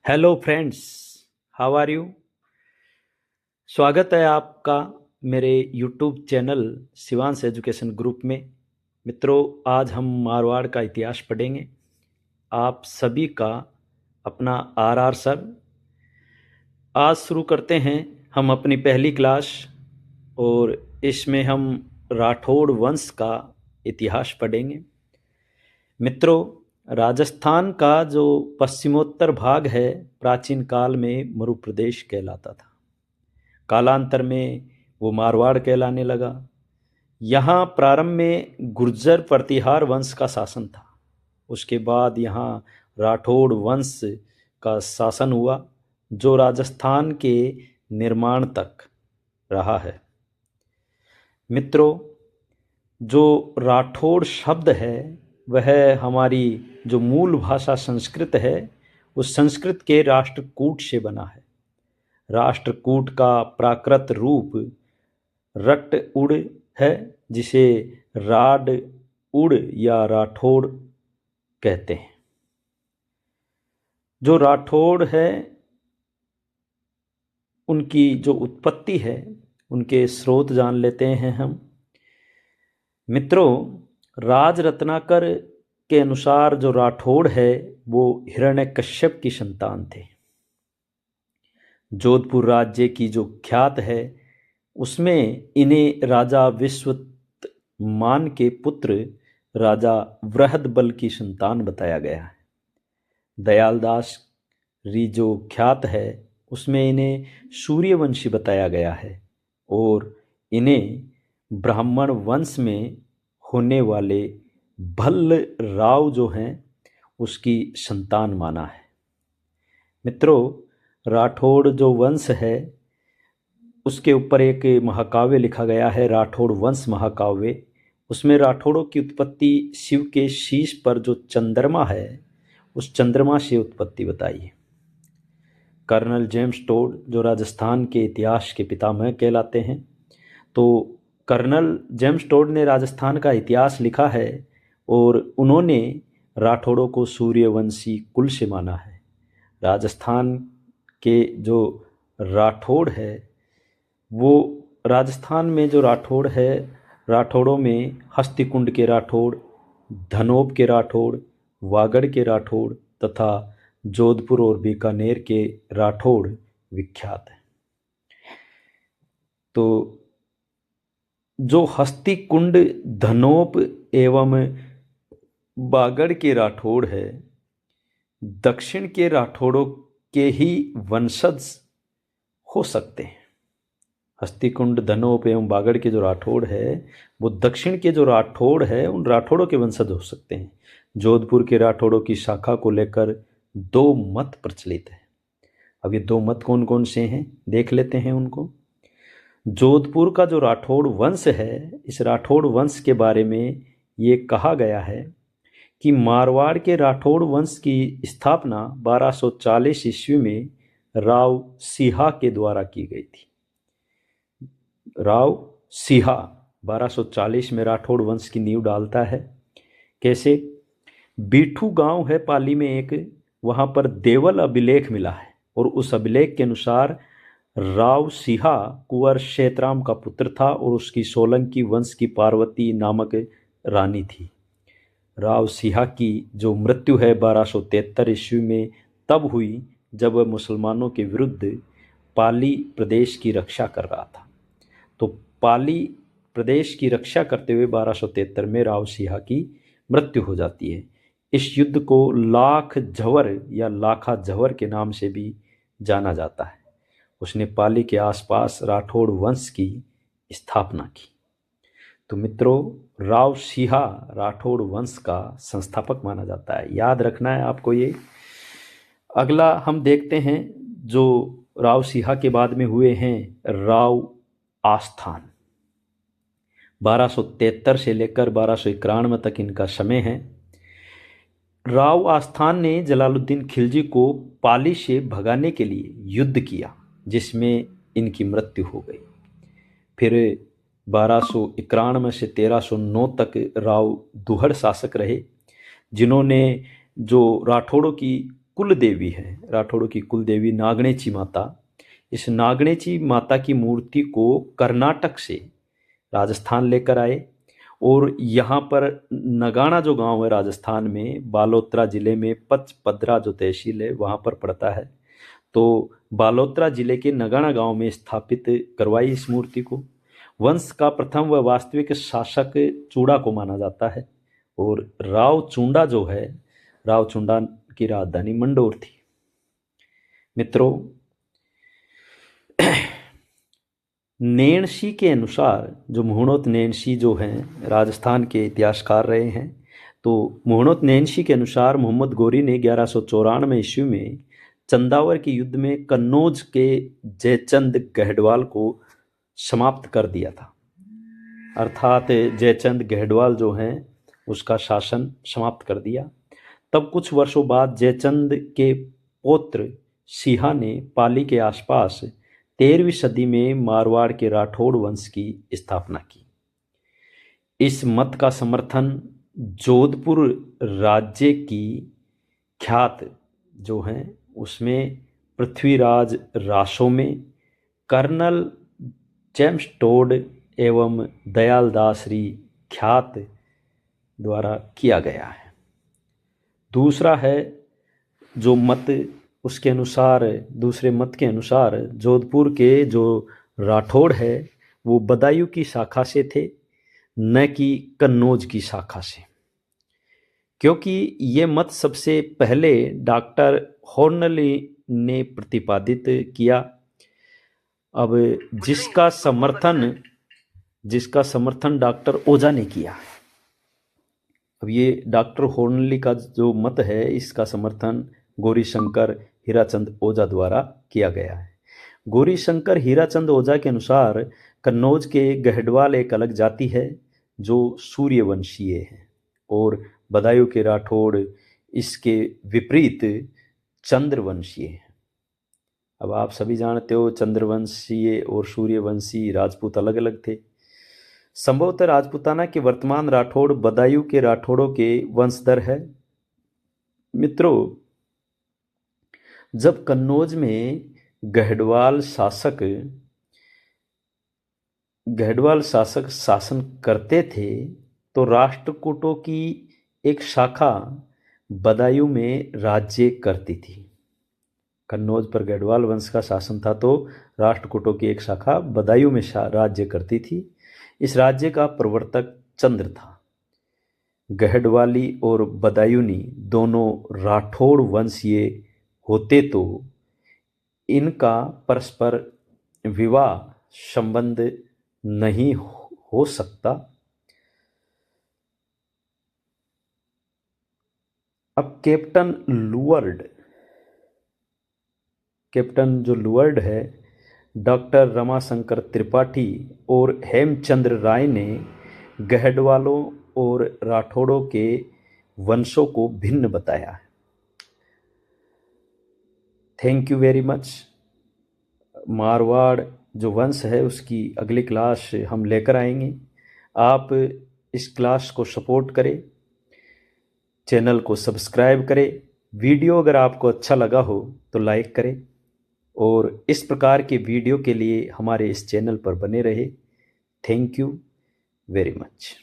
Hello friends, how are you. स्वागत है आपका मेरे YouTube channel Shivansh education group में। मित्रों, आज हम मारवाड़ का इतिहास पढ़ेंगे। आप सभी का अपना आर सर। आज शुरू करते हैं हम अपनी पहली क्लास, और इसमें हम राठौड़ वंश का इतिहास पढ़ेंगे। मित्रों, राजस्थान का जो पश्चिमोत्तर भाग है प्राचीन काल में मरु प्रदेश कहलाता था। कालांतर में वो मारवाड़ कहलाने लगा। यहाँ प्रारंभ में गुर्जर प्रतिहार वंश का शासन था। उसके बाद यहाँ राठौड़ वंश का शासन हुआ, जो राजस्थान के निर्माण तक रहा है। मित्रों, जो राठौड़ शब्द है वह हमारी जो मूल भाषा संस्कृत है, उस संस्कृत के राष्ट्रकूट से बना है। राष्ट्रकूट का प्राकृत रूप रट उड़ है, जिसे राड उड़ या राठौड़ कहते हैं। जो राठौड़ है उनकी जो उत्पत्ति है, उनके स्रोत जान लेते हैं हम। मित्रों, राज रत्नाकर के अनुसार जो राठौड़ है वो हिरण्यकश्यप की संतान थे। जोधपुर राज्य की जो ख्यात है उसमें इन्हें राजा विश्वमान के पुत्र राजा बृहदबल की संतान बताया गया है। दयालदास री जो ख्यात है उसमें इन्हें सूर्यवंशी बताया गया है, और इन्हें ब्राह्मण वंश में होने वाले भल्ल राव जो हैं उसकी संतान माना है। मित्रों, राठौड़ जो वंश है उसके ऊपर एक महाकाव्य लिखा गया है, राठौड़ वंश महाकाव्य। उसमें राठौड़ों की उत्पत्ति शिव के शीश पर जो चंद्रमा है उस चंद्रमा से उत्पत्ति बताई है। कर्नल जेम्स टोड जो राजस्थान के इतिहास के पितामह कहलाते हैं, तो कर्नल जेम्स टोड ने राजस्थान का इतिहास लिखा है और उन्होंने राठौड़ों को सूर्यवंशी कुल से माना है। राजस्थान के जो राठौड़ है वो राजस्थान में जो राठौड़ है, राठौड़ों में हस्तिकुंड के राठौड़, धनोब के राठौड़, वागड़ के राठौड़ तथा जोधपुर और बीकानेर के राठौड़ विख्यात हैं। तो जो हस्तिकुंड, धनोप एवं बागड़ के राठौड़ है, दक्षिण के राठौड़ों के ही वंशज हो सकते हैं। हस्तिकुंड, धनोप एवं बागड़ के जो राठौड़ है वो दक्षिण के जो राठौड़ है उन राठौड़ों के वंशज हो सकते हैं। जोधपुर के राठौड़ों की शाखा को लेकर दो मत प्रचलित है। अब ये दो मत कौन कौन से हैं देख लेते हैं उनको। जोधपुर का जो राठौड़ वंश है, इस राठौड़ वंश के बारे में ये कहा गया है कि मारवाड़ के राठौड़ वंश की स्थापना 1240 ईस्वी में राव सिहा के द्वारा की गई थी। राव सिहा 1240 में राठौड़ वंश की नींव डालता है। कैसे? बीठू गांव है पाली में एक, वहां पर देवल अभिलेख मिला है, और उस अभिलेख के अनुसार राव सिहा कुंवर क्षेत्राम का पुत्र था और उसकी सोलंकी वंश की पार्वती नामक रानी थी। राव सिहा की जो मृत्यु है 1273 ईस्वी में तब हुई जब वह मुसलमानों के विरुद्ध पाली प्रदेश की रक्षा कर रहा था। तो पाली प्रदेश की रक्षा करते हुए 1273 में राव सिहा की मृत्यु हो जाती है। इस युद्ध को लाख झवर या लाखा झवर के नाम से भी जाना जाता है। उसने पाली के आसपास राठौड़ वंश की स्थापना की। तो मित्रों, राव सिहा राठौड़ वंश का संस्थापक माना जाता है, याद रखना है आपको ये। अगला हम देखते हैं जो राव सिहा के बाद में हुए हैं राव आस्थान। 1273 से लेकर 1291 तक इनका समय है। राव आस्थान ने जलालुद्दीन खिलजी को पाली से भगाने के लिए युद्ध किया, जिसमें इनकी मृत्यु हो गई। फिर 1291 से 1309 तक राव दुहड़ शासक रहे, जिन्होंने जो राठौड़ों की कुल देवी है, राठौड़ों की कुल देवी नागणेची माता। इस नागणेची माता की मूर्ति को कर्नाटक से राजस्थान लेकर आए और यहाँ पर नगाना जो गांव है राजस्थान में, बालोतरा जिले में पचपदरा जो तहसील है वहाँ पर पड़ता है, तो बालोतरा जिले के नगाना गांव में स्थापित करवाई इस मूर्ति को। वंश का प्रथम व वास्तविक शासक चूड़ा को माना जाता है और राव चूंडा जो है, राव चूंडा की राजधानी मंडोर थी। मित्रों, नैणसी के अनुसार, जो मोहनोत नैणसी जो हैं राजस्थान के इतिहासकार रहे हैं, तो मोहनोत नैणसी के अनुसार मोहम्मद गोरी ने 1194 ईस्वी में चंदावर के युद्ध में कन्नौज के जयचंद गहडवाल को समाप्त कर दिया था। अर्थात जयचंद गहडवाल जो हैं उसका शासन समाप्त कर दिया। तब कुछ वर्षों बाद जयचंद के पौत्र सिंहा ने पाली के आसपास 13वीं सदी में मारवाड़ के राठौड़ वंश की स्थापना की। इस मत का समर्थन जोधपुर राज्य की ख्यात जो हैं उसमें पृथ्वीराज रासोमे, कर्नल जेम्स टोड एवं दयालदास री ख्यात द्वारा किया गया है। दूसरा है जो मत, उसके अनुसार, दूसरे मत के अनुसार जोधपुर के जो राठौड़ है वो बदायूं की शाखा से थे, न कि कन्नौज की शाखा से, क्योंकि ये मत सबसे पहले डॉक्टर हॉर्नली ने प्रतिपादित किया। अब जिसका समर्थन डॉक्टर ओझा ने किया। अब ये डॉक्टर हॉर्नली का जो मत है इसका समर्थन गौरीशंकर हीराचंद ओझा द्वारा किया गया है। गौरीशंकर हीराचंद ओझा के अनुसार कन्नौज के गहडवाल एक अलग जाति है जो सूर्यवंशीय है और बदायूं के राठौड़ इसके विपरीत चंद्रवंशीय है। अब आप सभी जानते हो चंद्रवंशीय और सूर्यवंशी राजपूत अलग अलग थे। संभवतः राजपूताना के वर्तमान राठौड़ बदायूं के राठौड़ों के वंशधर है। मित्रों, जब कन्नौज में गहडवाल शासक शासन करते थे तो राष्ट्रकूटों की एक शाखा बदायूं में राज्य करती थी। कन्नौज पर गढ़वाल वंश का शासन था तो राष्ट्रकूटों की एक शाखा बदायूं में राज्य करती थी। इस राज्य का प्रवर्तक चंद्र था। गहडवाली और बदायूनी दोनों राठौड़ वंशीय होते तो इनका परस्पर विवाह संबंध नहीं हो सकता। अब कैप्टन जो लुवर्ड है, डॉक्टर रमाशंकर त्रिपाठी और हेमचंद्र राय ने गहडवालों और राठौड़ों के वंशों को भिन्न बताया है। Thank you very much. Marwar जो वंश है उसकी अगली क्लास हम लेकर आएंगे। आप इस क्लास को सपोर्ट करें, चैनल को सब्सक्राइब करें। वीडियो अगर आपको अच्छा लगा हो तो लाइक करें और इस प्रकार के वीडियो के लिए हमारे इस चैनल पर बने रहे। Thank you very much.